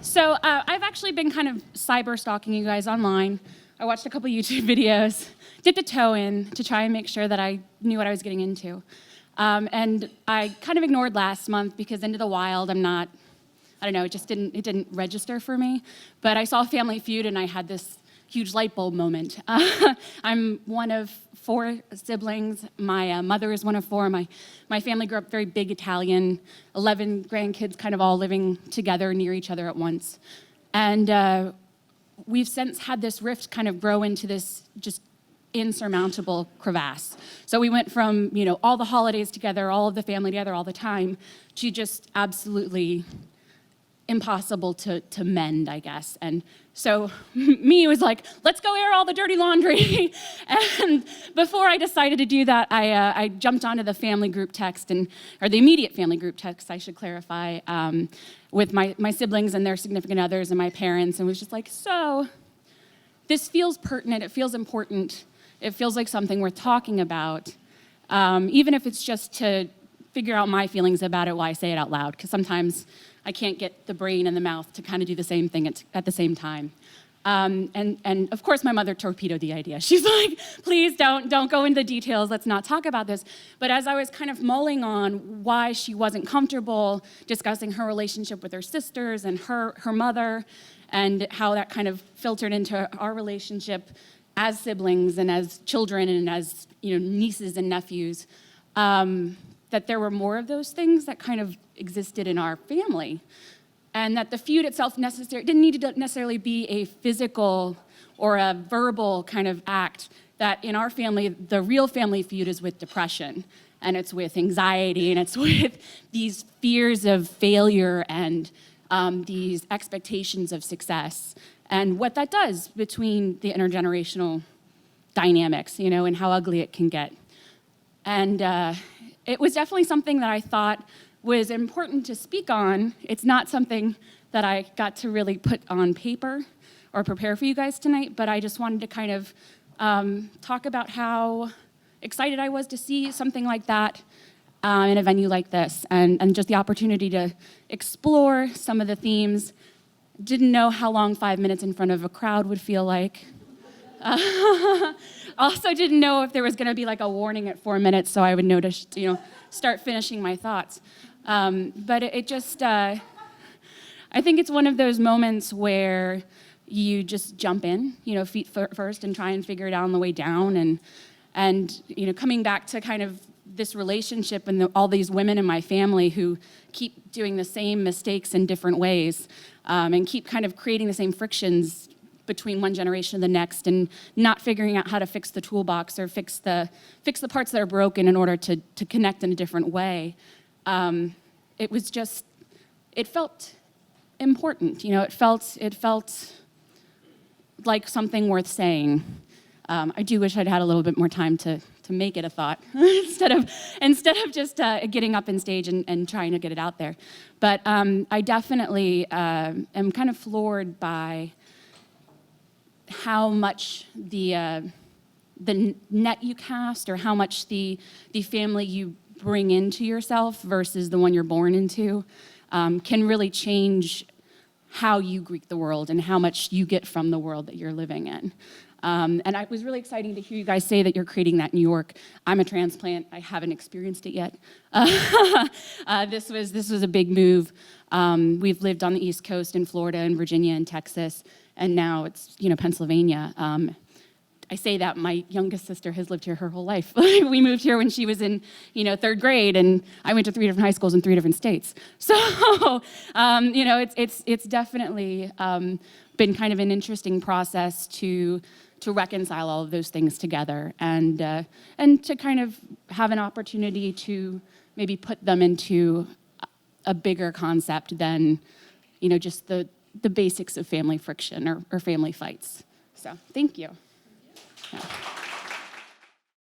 So I've actually been kind of cyber stalking you guys online. I watched a couple YouTube videos, dipped a toe in to try and make sure that I knew what I was getting into. And I kind of ignored last month because Into the Wild, I don't know, it didn't register for me. But I saw Family Feud and I had this huge light bulb moment. I'm one of 4 siblings. My mother is one of 4. My family grew up very big Italian, 11 grandkids kind of all living together near each other at once. And we've since had this rift kind of grow into this just insurmountable crevasse. So we went from, all the holidays together, all of the family together all the time, to just absolutely impossible to mend, I guess. And so me was like, let's go air all the dirty laundry. And before I decided to do that, I jumped onto the family group text, or the immediate family group text, I should clarify, with my siblings and their significant others and my parents, and was just like, so this feels pertinent, it feels important, it feels like something worth talking about, even if it's just to figure out my feelings about it while I say it out loud, because sometimes I can't get the brain and the mouth to kind of do the same thing at the same time. And of course, my mother torpedoed the idea. She's like, please don't go into the details, let's not talk about this. But as I was kind of mulling on why she wasn't comfortable discussing her relationship with her sisters and her mother, and how that kind of filtered into our relationship as siblings and as children and as nieces and nephews, that there were more of those things that kind of existed in our family, and that the feud itself didn't need to necessarily be a physical or a verbal kind of act, that in our family, the real family feud is with depression, and it's with anxiety, and it's with these fears of failure and these expectations of success, and what that does between the intergenerational dynamics, and how ugly it can get. And it was definitely something that I thought was important to speak on. It's not something that I got to really put on paper or prepare for you guys tonight, but I just wanted to kind of talk about how excited I was to see something like that in a venue like this, and just the opportunity to explore some of the themes. Didn't know how long 5 minutes in front of a crowd would feel like. Also didn't know if there was going to be like a warning at 4 minutes, so I would know to start finishing my thoughts. But it just, I think it's one of those moments where you just jump in, feet first, and try and figure it out on the way down. And coming back to kind of this relationship and all these women in my family who keep doing the same mistakes in different ways, and keep kind of creating the same frictions between one generation and the next, and not figuring out how to fix the toolbox or fix the parts that are broken in order to connect in a different way. It felt important, it felt like something worth saying. I do wish I'd had a little bit more time to make it a thought instead of just getting up on stage and trying to get it out there. But I definitely am kind of floored by how much the net you cast, or how much the family you bring into yourself versus the one you're born into, can really change how you greet the world and how much you get from the world that you're living in. And it was really exciting to hear you guys say that you're creating that in New York. I'm a transplant. I haven't experienced it yet. This was a big move. We've lived on the East Coast in Florida and Virginia and Texas, and now it's Pennsylvania. I say that my youngest sister has lived here her whole life. We moved here when she was in 3rd grade, and I went to 3 different high schools in 3 different states. So it's definitely been kind of an interesting process to reconcile all of those things together, and to kind of have an opportunity to maybe put them into a bigger concept than just the basics of family friction or family fights. So thank you. Yeah.